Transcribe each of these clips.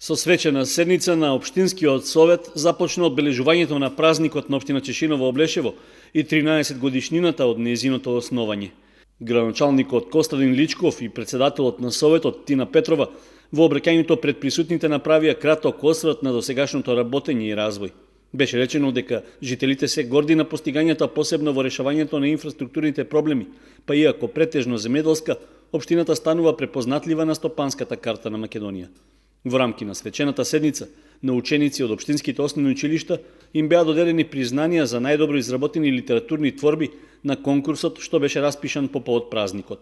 Со свечена седница на Општинскиот совет започна одбележувањето на празникот на општина Чешиново Облешево и 13 годишнината од нејзиното основање. Градоначалникот Костадин Личков и председателот на советот Тина Петрова во обраќањето пред присутните направија краток осврт на досегашното работење и развој. Беше речено дека жителите се горди на постигањата, посебно во решавањето на инфраструктурните проблеми, па иако претежно земјоделска, општината станува препознатлива на стопанската карта на Македонија. Во рамки на свечената седница, на ученици од општинските основни училишта им беа доделени признанија за најдобро изработени литературни творби на конкурсот што беше распишан по повод празникот.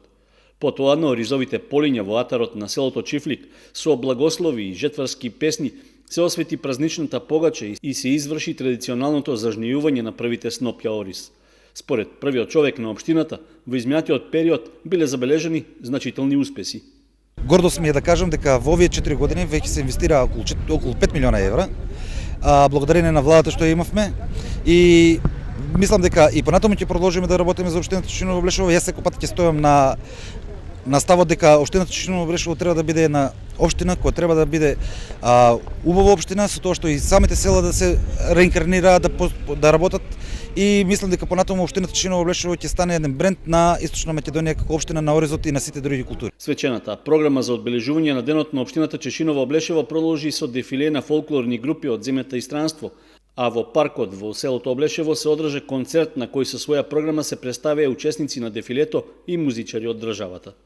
Потоа на оризовите полиња во атарот на селото Чифлик со благослови и жетварски песни се освети празничната погача и се изврши традиционалното зажнејување на првите снопја ориз. Според првиот човек на општината, во изминатиот период биле забележани значителни успеси. Гордост ми е да кажам дека во овие 4 години веќе се инвестира околу 5 милиона евра, благодарение на владата што ја имавме, и мислам дека и понатаму ќе продолжиме да работиме за општината Чешиново Облешево. Јас секој пат ќе стојам на ставот дека општината Чешиново Облешево треба да биде една општина која треба да биде убава општина, со тоа што и самите села да се реинкарнираат, да работат, и мислам дека понатаму општината Чешиново Облешево ќе стане еден бренд на Источна Македонија како општина на оризот и на сите други култури. Свечената програма за одбележување на денот на општината Чешиново Облешево продолжи со дефиле на фолклорни групи од земјата и странство, а во паркот во селото Облешево се одржа концерт на кој со своја програма се представија учесници на дефилето и музичари од државата.